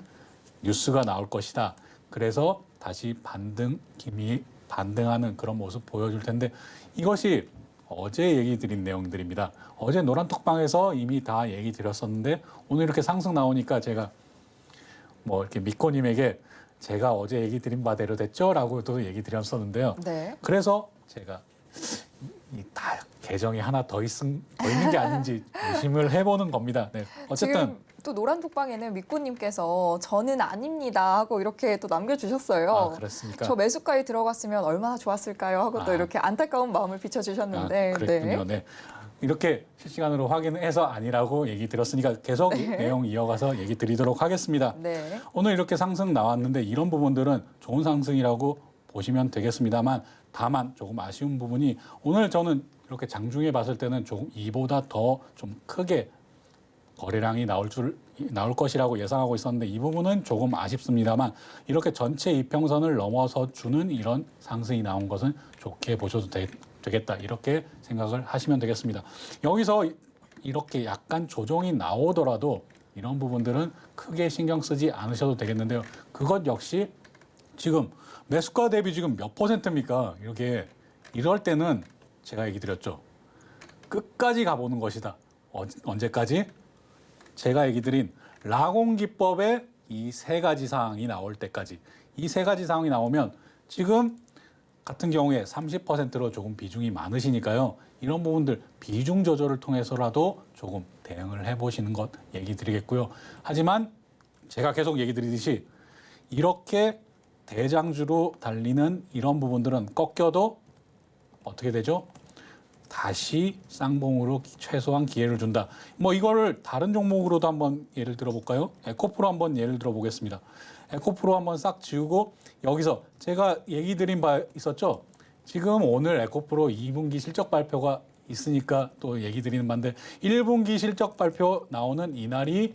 뉴스가 나올 것이다. 그래서 다시 반등하는 그런 모습 보여줄 텐데 이것이 어제 얘기 드린 내용들입니다. 어제 노란톡방에서 이미 다 얘기 드렸었는데 오늘 이렇게 상승 나오니까 제가 뭐 이렇게 미꼬님에게 제가 어제 얘기 드린 바대로 됐죠라고도 얘기 드렸었는데요.
네.
그래서 제가 다 계정이 하나 더 있는 게 아닌지 의심을 해보는 겁니다. 네. 어쨌든
지금 또 노란톡방에는 미꾸님께서 저는 아닙니다 하고 이렇게 또 남겨주셨어요.
그렇습니까?
저 매수가에 들어갔으면 얼마나 좋았을까요 하고 또 이렇게 안타까운 마음을 비춰주셨는데.
그랬군요. 네. 이렇게 실시간으로 확인해서 아니라고 얘기 드렸으니까 계속 내용 이어가서 얘기 드리도록 하겠습니다.
네.
오늘 이렇게 상승 나왔는데 이런 부분들은 좋은 상승이라고 보시면 되겠습니다만 다만 조금 아쉬운 부분이 오늘 저는 이렇게 장중에 봤을 때는 조금 이보다 더 좀 크게 거래량이 나올 것이라고 예상하고 있었는데 이 부분은 조금 아쉽습니다만 이렇게 전체 이평선을 넘어서 주는 이런 상승이 나온 것은 좋게 보셔도 되겠다 이렇게 생각을 하시면 되겠습니다. 여기서 이렇게 약간 조정이 나오더라도 이런 부분들은 크게 신경 쓰지 않으셔도 되겠는데요. 그것 역시 지금 매수가 대비 지금 몇 %입니까? 이럴 때는 제가 얘기 드렸죠. 끝까지 가보는 것이다. 언제까지? 제가 얘기 드린 라공기법의 이 세 가지 사항이 나올 때까지 이 세 가지 사항이 나오면 지금 같은 경우에 30%로 조금 비중이 많으시니까요. 이런 부분들 비중 조절을 통해서라도 조금 대응을 해보시는 것 얘기 드리겠고요. 하지만 제가 계속 얘기 드리듯이 이렇게 대장주로 달리는 이런 부분들은 꺾여도 어떻게 되죠? 다시 쌍봉으로 최소한 기회를 준다. 뭐 이거를 다른 종목으로도 한번 예를 들어볼까요? 에코프로 한번 예를 들어보겠습니다. 에코프로 한번 싹 지우고 여기서 제가 얘기 드린 바 있었죠? 지금 오늘 에코프로 2분기 실적 발표가 있으니까 또 얘기 드리는 바인데 1분기 실적 발표 나오는 이날이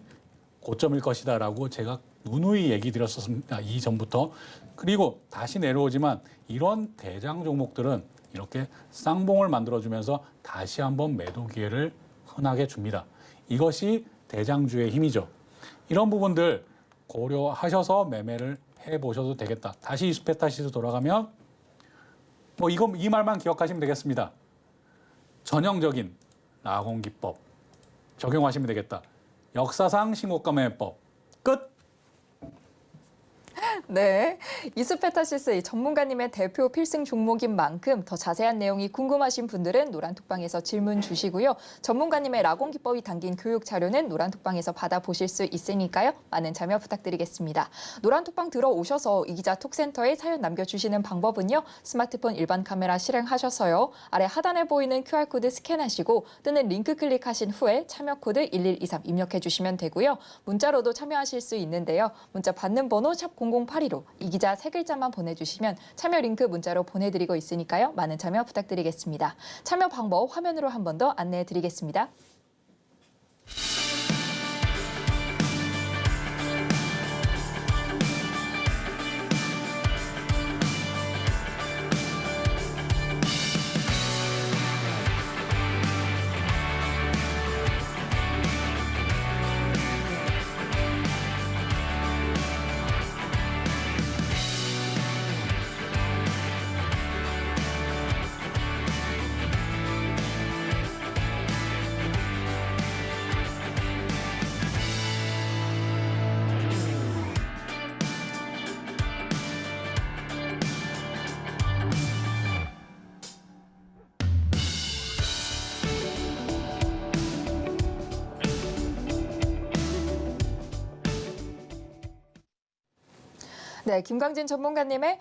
고점일 것이다라고 제가 누누이 얘기 드렸었습니다. 이전부터. 그리고 다시 내려오지만 이런 대장 종목들은 이렇게 쌍봉을 만들어주면서 다시 한번 매도 기회를 흔하게 줍니다. 이것이 대장주의 힘이죠. 이런 부분들 고려하셔서 매매를 해보셔도 되겠다. 다시 이스페타시스 돌아가면 뭐 이 말만 기억하시면 되겠습니다. 전형적인 라공기법 적용하시면 되겠다. 역사상 신고가매법 끝.
네, 이스페타시스 이 전문가님의 대표 필승 종목인 만큼 더 자세한 내용이 궁금하신 분들은 노란톡방에서 질문 주시고요. 전문가님의 라공 기법이 담긴 교육 자료는 노란톡방에서 받아보실 수 있으니까요. 많은 참여 부탁드리겠습니다. 노란톡방 들어오셔서 이 기자 톡센터에 사연 남겨주시는 방법은요. 스마트폰 일반 카메라 실행하셔서요. 아래 하단에 보이는 QR코드 스캔하시고 뜨는 링크 클릭하신 후에 참여 코드 1123 입력해 주시면 되고요. 문자로도 참여하실 수 있는데요. 문자 받는 번호 샵 0082로 이 기자 세 글자만 보내주시면 참여 링크 문자로 보내드리고 있으니까요. 많은 참여 부탁드리겠습니다. 참여 방법 화면으로 한 번 더 안내해 드리겠습니다. 네, 김광진 전문가님의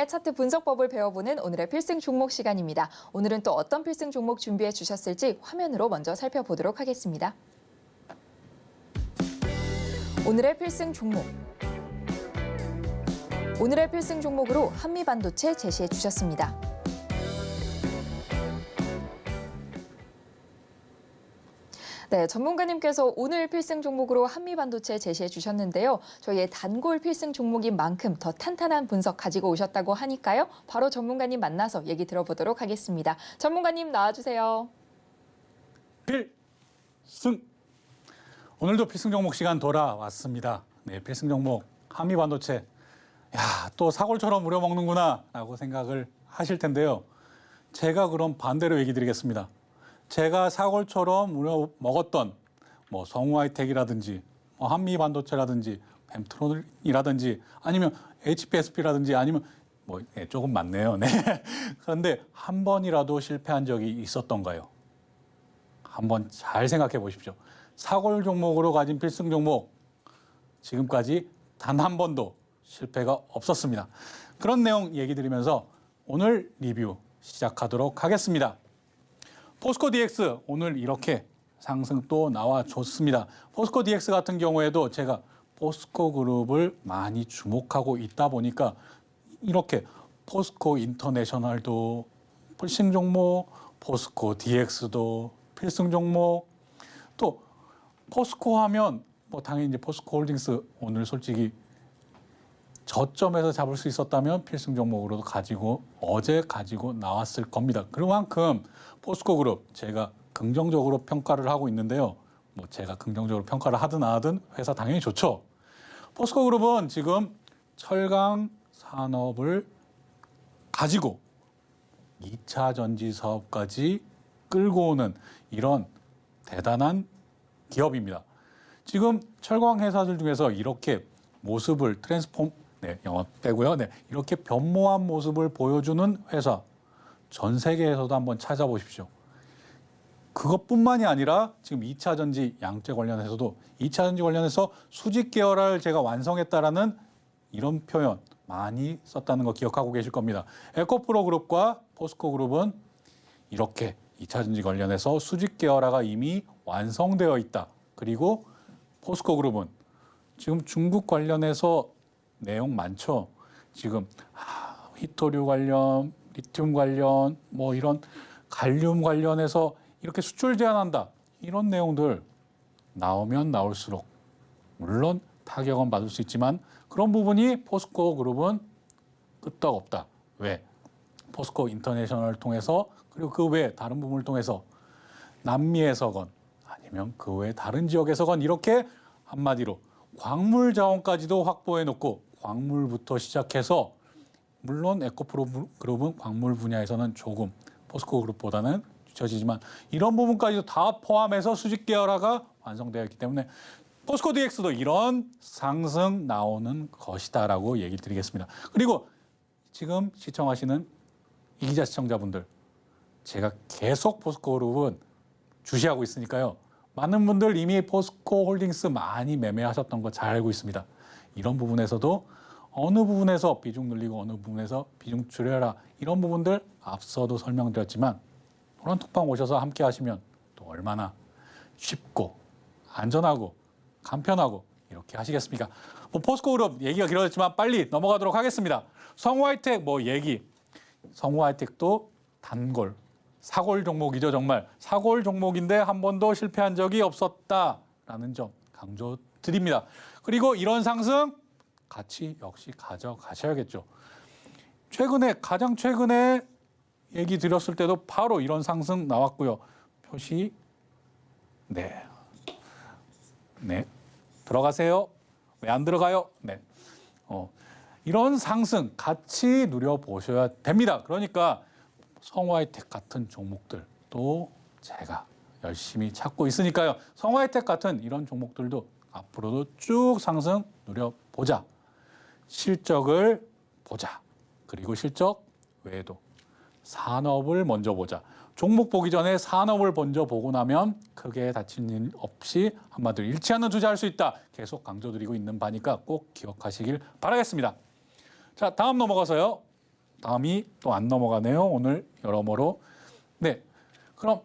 차트 분석법을 배워보는 오늘의 필승 종목 시간입니다. 오늘은 또 어떤 필승 종목 준비해 주셨을지 화면으로 먼저 살펴보도록 하겠습니다. 오늘의 필승 종목. 오늘의 필승 종목으로 한미반도체 제시해 주셨습니다. 네, 전문가님께서 오늘 필승 종목으로 한미반도체 제시해 주셨는데요. 저희의 단골 필승 종목인 만큼 더 탄탄한 분석 가지고 오셨다고 하니까요. 바로 전문가님 만나서 얘기 들어보도록 하겠습니다. 전문가님 나와주세요.
필승! 오늘도 필승 종목 시간 돌아왔습니다. 네, 필승 종목 한미반도체. 야, 또 사골처럼 우려먹는구나 라고 생각을 하실 텐데요. 제가 그럼 반대로 얘기 드리겠습니다. 제가 사골처럼 우려 먹었던 뭐 성우하이텍이라든지 한미반도체라든지 펜트론이라든지 아니면 HPSP라든지 아니면 뭐 조금 많네요. 네. 그런데 한 번이라도 실패한 적이 있었던가요? 한번 잘 생각해 보십시오. 사골 종목으로 가진 필승 종목 지금까지 단 한 번도 실패가 없었습니다. 그런 내용 얘기 드리면서 오늘 리뷰 시작하도록 하겠습니다. 포스코 DX 오늘 이렇게 상승 또 나와줬습니다. 포스코 DX 같은 경우에도 제가 포스코 그룹을 많이 주목하고 있다 보니까 이렇게 포스코 인터내셔널도 필승 종목, 포스코 DX도 필승 종목, 또 포스코 하면 뭐 당연히 이제 포스코 홀딩스 오늘 솔직히 저점에서 잡을 수 있었다면 필승 종목으로도 어제 가지고 나왔을 겁니다. 그만큼 포스코 그룹 제가 긍정적으로 평가를 하고 있는데요. 뭐 제가 긍정적으로 평가를 하든 안 하든 회사 당연히 좋죠. 포스코 그룹은 지금 철강 산업을 가지고 2차 전지 사업까지 끌고 오는 이런 대단한 기업입니다. 지금 철강 회사들 중에서 이렇게 모습을 영어 빼고요. 네, 이렇게 변모한 모습을 보여주는 회사 전 세계에서도 한번 찾아보십시오. 그것뿐만이 아니라 지금 2차 전지 양재 관련해서도 2차 전지 관련해서 수직 계열화를 제가 완성했다라는 이런 표현 많이 썼다는 거 기억하고 계실 겁니다. 에코프로 그룹과 포스코 그룹은 이렇게 2차 전지 관련해서 수직 계열화가 이미 완성되어 있다. 그리고 포스코 그룹은 지금 중국 관련해서 내용 많죠. 지금 히토류 관련, 리튬 관련, 뭐 이런 갈륨 관련해서 이렇게 수출 제한한다. 이런 내용들 나오면 나올수록 물론 타격은 받을 수 있지만 그런 부분이 포스코 그룹은 끄떡없다. 왜? 포스코 인터내셔널을 통해서 그리고 그 외 다른 부분을 통해서 남미에서건 아니면 그 외 다른 지역에서건 이렇게 한마디로 광물 자원까지도 확보해 놓고 광물부터 시작해서 물론 에코프로 그룹은 광물 분야에서는 조금 포스코 그룹보다는 뒤처지지만 이런 부분까지도 다 포함해서 수직 계열화가 완성되어 있기 때문에 포스코 DX도 이런 상승 나오는 것이다라고 얘기 드리겠습니다. 그리고 지금 시청하시는 이기자 시청자분들, 제가 계속 포스코 그룹은 주시하고 있으니까요. 많은 분들 이미 포스코 홀딩스 많이 매매하셨던 거 잘 알고 있습니다. 이런 부분에서도 어느 부분에서 비중 늘리고 어느 부분에서 비중 줄여라 이런 부분들 앞서도 설명드렸지만 노란톡방 오셔서 함께 하시면 또 얼마나 쉽고 안전하고 간편하고 이렇게 하시겠습니까? 뭐 포스코 그룹 얘기가 길어졌지만 빨리 넘어가도록 하겠습니다. 성우하이텍 성우하이텍도 단골 사골 종목이죠. 정말 사골 종목인데 한 번도 실패한 적이 없었다라는 점 강조드립니다. 그리고 이런 상승 같이 역시 가져가셔야겠죠. 가장 최근에 얘기 드렸을 때도 바로 이런 상승 나왔고요. 표시 네 들어가세요. 왜 안 들어가요? 네. 이런 상승 같이 누려보셔야 됩니다. 그러니까 성우하이텍 같은 종목들도 제가 열심히 찾고 있으니까요. 성우하이텍 같은 이런 종목들도 앞으로도 쭉 상승 누려보자. 실적을 보자. 그리고 실적 외에도 산업을 먼저 보자. 종목 보기 전에 산업을 먼저 보고 나면 크게 다친 일 없이 한마디로 잃지 않는 투자할 수 있다. 계속 강조드리고 있는 바니까 꼭 기억하시길 바라겠습니다. 자, 다음 넘어가서요. 다음이 또 안 넘어가네요. 오늘 여러모로. 네, 그럼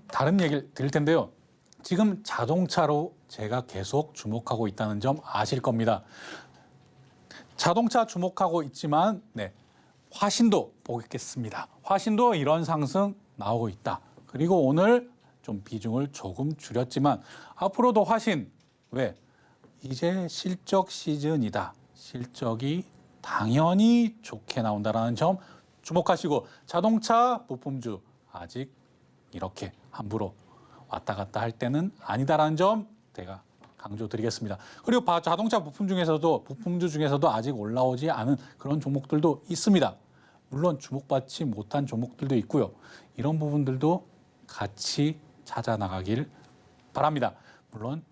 다른 얘기를 드릴 텐데요. 지금 자동차로 제가 계속 주목하고 있다는 점 아실 겁니다. 자동차 주목하고 있지만 화신도 보겠습니다. 화신도 이런 상승 나오고 있다. 그리고 오늘 좀 비중을 조금 줄였지만 앞으로도 화신 왜? 이제 실적 시즌이다. 실적이 당연히 좋게 나온다는 점 주목하시고 자동차 부품주 아직 이렇게 함부로 왔다 갔다 할 때는 아니다라는 점 제가 강조드리겠습니다. 그리고 자동차 부품주 중에서도 아직 올라오지 않은 그런 종목들도 있습니다. 물론 주목받지 못한 종목들도 있고요. 이런 부분들도 같이 찾아 나가길 바랍니다. 물론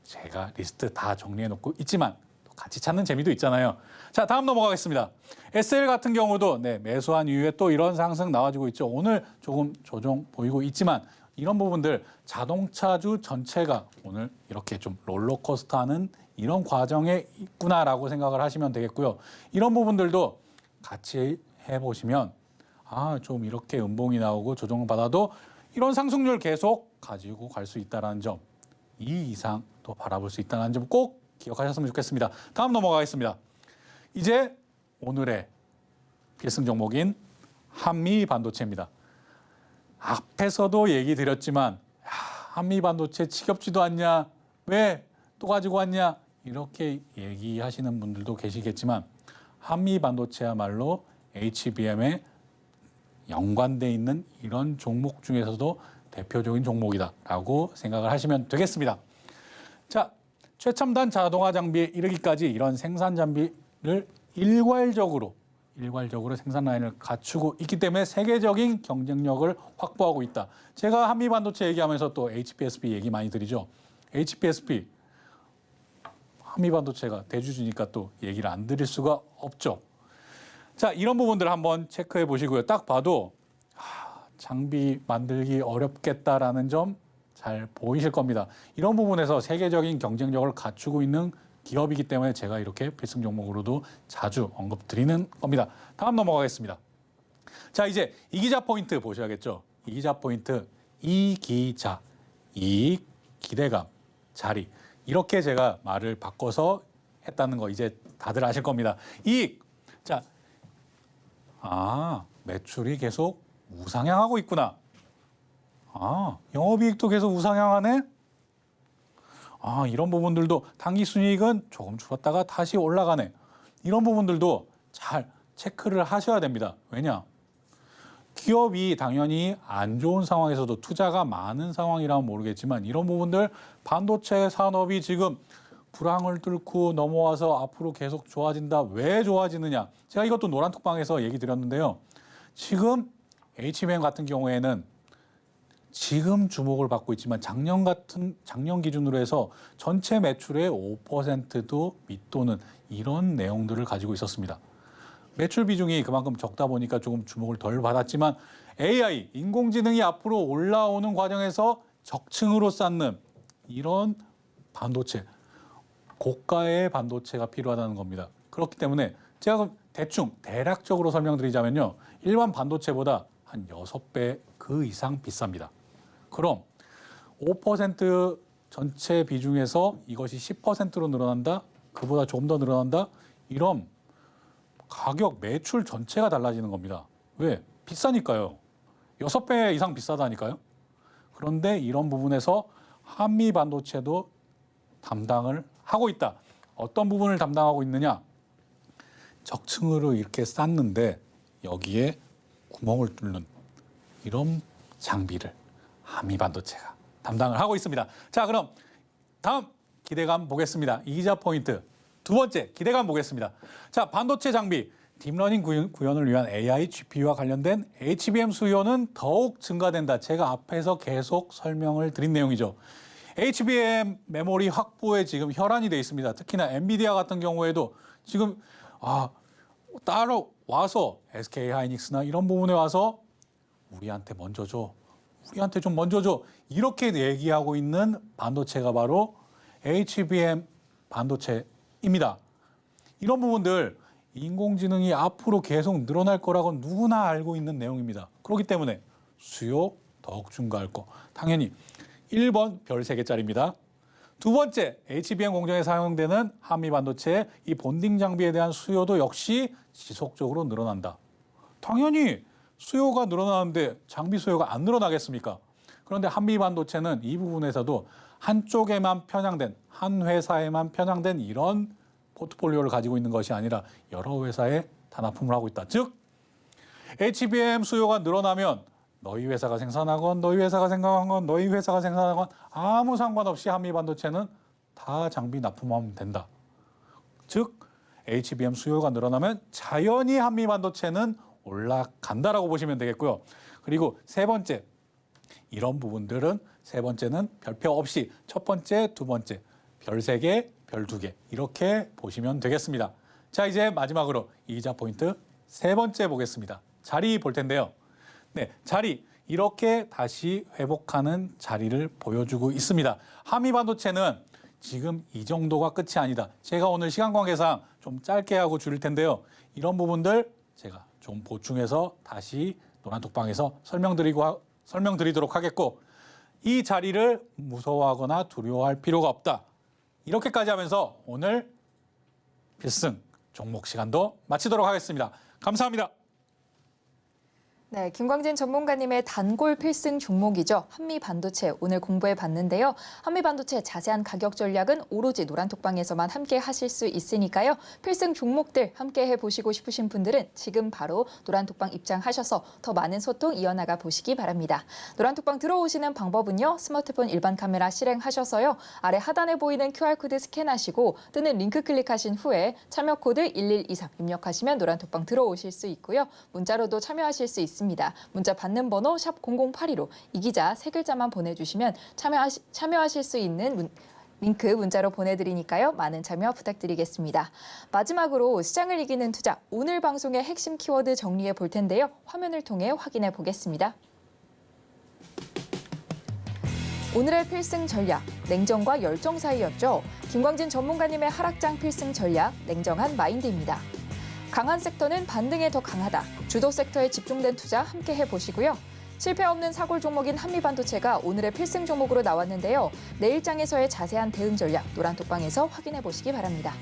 제가 리스트 다 정리해 놓고 있지만 같이 찾는 재미도 있잖아요. 자, 다음 넘어가겠습니다. SL 같은 경우도 매수한 이후에 또 이런 상승 나와주고 있죠. 오늘 조금 조정 보이고 있지만 이런 부분들 자동차주 전체가 오늘 이렇게 좀 롤러코스터하는 이런 과정에 있구나라고 생각을 하시면 되겠고요. 이런 부분들도 같이 해보시면 좀 이렇게 음봉이 나오고 조정을 받아도 이런 상승률 계속 가지고 갈 수 있다는 점, 이 이상 또 바라볼 수 있다는 점 꼭 기억하셨으면 좋겠습니다. 다음 넘어가겠습니다. 이제 오늘의 필승 종목인 한미 반도체입니다. 앞에서도 얘기 드렸지만 한미 반도체 지겹지도 않냐? 왜 또 가지고 왔냐? 이렇게 얘기하시는 분들도 계시겠지만 한미 반도체야말로 HBM에 연관돼 있는 이런 종목 중에서도 대표적인 종목이다라고 생각을 하시면 되겠습니다. 자, 최첨단 자동화 장비에 이르기까지 이런 생산 장비를 일괄적으로 생산 라인을 갖추고 있기 때문에 세계적인 경쟁력을 확보하고 있다. 제가 한미 반도체 얘기하면서 또 HPSP 얘기 많이 드리죠. HPSP 한미 반도체가 대주주니까 또 얘기를 안 드릴 수가 없죠. 자, 이런 부분들 한번 체크해 보시고요. 딱 봐도 장비 만들기 어렵겠다라는 점 잘 보이실 겁니다. 이런 부분에서 세계적인 경쟁력을 갖추고 있는 기업이기 때문에 제가 이렇게 필승 종목으로도 자주 언급드리는 겁니다. 다음 넘어가겠습니다. 자, 이제 이기자 포인트 보셔야겠죠. 이기자 포인트, 이기자, 이익, 기대감, 자리. 이렇게 제가 말을 바꿔서 했다는 거 이제 다들 아실 겁니다. 이익. 자, 매출이 계속 우상향하고 있구나. 영업이익도 계속 우상향하네. 이런 부분들도 당기순이익은 조금 줄었다가 다시 올라가네. 이런 부분들도 잘 체크를 하셔야 됩니다. 왜냐? 기업이 당연히 안 좋은 상황에서도 투자가 많은 상황이라면 모르겠지만 이런 부분들 반도체 산업이 지금 불황을 뚫고 넘어와서 앞으로 계속 좋아진다. 왜 좋아지느냐? 제가 이것도 노란톡방에서 얘기 드렸는데요. 지금 HBM 같은 경우에는 지금 주목을 받고 있지만 작년 기준으로 해서 전체 매출의 5%도 밑도는 이런 내용들을 가지고 있었습니다. 매출 비중이 그만큼 적다 보니까 조금 주목을 덜 받았지만 AI, 인공지능이 앞으로 올라오는 과정에서 적층으로 쌓는 이런 반도체, 고가의 반도체가 필요하다는 겁니다. 그렇기 때문에 제가 그럼 대충 대략적으로 설명드리자면요. 일반 반도체보다 한 6배 그 이상 비쌉니다. 그럼 5% 전체 비중에서 이것이 10%로 늘어난다? 그보다 조금 더 늘어난다? 이런 가격, 매출 전체가 달라지는 겁니다. 왜? 비싸니까요. 6배 이상 비싸다니까요. 그런데 이런 부분에서 한미 반도체도 담당을 하고 있다. 어떤 부분을 담당하고 있느냐? 적층으로 이렇게 쌓는데 여기에 구멍을 뚫는 이런 장비를 한미 반도체가 담당을 하고 있습니다. 자, 그럼 다음 기대감 보겠습니다. 이기자 포인트. 두 번째 기대감 보겠습니다. 자, 반도체 장비, 딥러닝 구현을 위한 AI, GPU와 관련된 HBM 수요는 더욱 증가된다. 제가 앞에서 계속 설명을 드린 내용이죠. HBM 메모리 확보에 지금 혈안이 돼 있습니다. 특히나 엔비디아 같은 경우에도 지금 따로 와서 SK 하이닉스나 이런 부분에 와서 우리한테 먼저 줘. 우리한테 좀 먼저 줘. 이렇게 얘기하고 있는 반도체가 바로 HBM 반도체입니다. 이런 부분들 인공지능이 앞으로 계속 늘어날 거라고 누구나 알고 있는 내용입니다. 그렇기 때문에 수요 더욱 증가할 거. 당연히 1번 별 3개짜리입니다. 두 번째, HBM 공정에 사용되는 한미 반도체 이 본딩 장비에 대한 수요도 역시 지속적으로 늘어난다. 당연히 수요가 늘어나는데 장비 수요가 안 늘어나겠습니까? 그런데 한미 반도체는 이 부분에서도 한쪽에만 편향된, 한 회사에만 편향된 이런 포트폴리오를 가지고 있는 것이 아니라 여러 회사에 단합품을 하고 있다. 즉, HBM 수요가 늘어나면 너희 회사가 생산하건 너희 회사가 생산하건 너희 회사가 생산하건 아무 상관없이 한미 반도체는 다 장비 납품하면 된다. 즉, HBM 수요가 늘어나면 자연히 한미 반도체는 올라간다라고 보시면 되겠고요. 그리고 세 번째, 이런 부분들은 세 번째는 별표 없이 첫 번째, 두 번째, 별 3개, 별 2개 이렇게 보시면 되겠습니다. 자, 이제 마지막으로 이기자 포인트 세 번째 보겠습니다. 자리 볼 텐데요. 네, 자리 이렇게 다시 회복하는 자리를 보여주고 있습니다. 한미 반도체는 지금 이 정도가 끝이 아니다. 제가 오늘 시간 관계상 좀 짧게 하고 줄일 텐데요. 이런 부분들 제가 좀 보충해서 다시 노란톡방에서 설명드리도록 하겠고, 이 자리를 무서워하거나 두려워할 필요가 없다. 이렇게까지 하면서 오늘 필승 종목 시간도 마치도록 하겠습니다. 감사합니다.
네, 김광진 전문가님의 단골 필승 종목이죠. 한미반도체 오늘 공부해 봤는데요. 한미반도체 자세한 가격 전략은 오로지 노란톡방에서만 함께 하실 수 있으니까요. 필승 종목들 함께 해보시고 싶으신 분들은 지금 바로 노란톡방 입장하셔서 더 많은 소통 이어나가 보시기 바랍니다. 노란톡방 들어오시는 방법은요. 스마트폰 일반 카메라 실행하셔서요. 아래 하단에 보이는 QR코드 스캔하시고 뜨는 링크 클릭하신 후에 참여 코드 1123 입력하시면 노란톡방 들어오실 수 있고요. 문자로도 참여하실 수 있습니다. 문자 받는 번호 샵 0082로 이기자 3글자만 보내주시면 참여하실 수 있는 링크 문자로 보내드리니까요. 많은 참여 부탁드리겠습니다. 마지막으로 시장을 이기는 투자, 오늘 방송의 핵심 키워드 정리해 볼 텐데요. 화면을 통해 확인해 보겠습니다. 오늘의 필승 전략, 냉정과 열정 사이였죠. 김광진 전문가님의 하락장 필승 전략, 냉정한 마인드입니다. 강한 섹터는 반등에 더 강하다. 주도 섹터에 집중된 투자 함께 해보시고요. 실패 없는 사골 종목인 한미반도체가 오늘의 필승 종목으로 나왔는데요. 내일장에서의 자세한 대응 전략 노란톡방에서 확인해 보시기 바랍니다.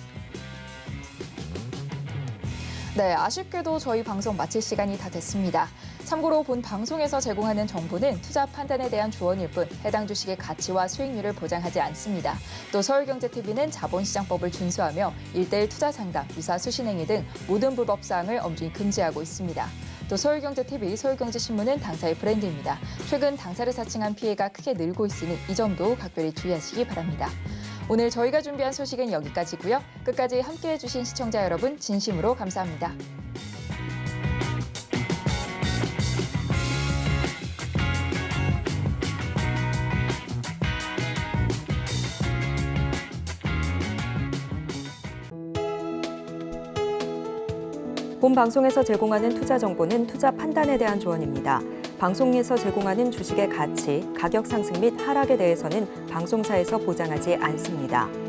네, 아쉽게도 저희 방송 마칠 시간이 다 됐습니다. 참고로 본 방송에서 제공하는 정보는 투자 판단에 대한 조언일 뿐 해당 주식의 가치와 수익률을 보장하지 않습니다. 또 서울경제TV는 자본시장법을 준수하며 1:1 투자 상담, 유사 수신행위 등 모든 불법 사항을 엄중히 금지하고 있습니다. 또 서울경제TV, 서울경제신문은 당사의 브랜드입니다. 최근 당사를 사칭한 피해가 크게 늘고 있으니 이 점도 각별히 주의하시기 바랍니다. 오늘 저희가 준비한 소식은 여기까지고요. 끝까지 함께해 주신 시청자 여러분 진심으로 감사합니다.
본 방송에서 제공하는 투자 정보는 투자 판단에 대한 조언입니다. 방송에서 제공하는 주식의 가치, 가격 상승 및 하락에 대해서는 방송사에서 보장하지 않습니다.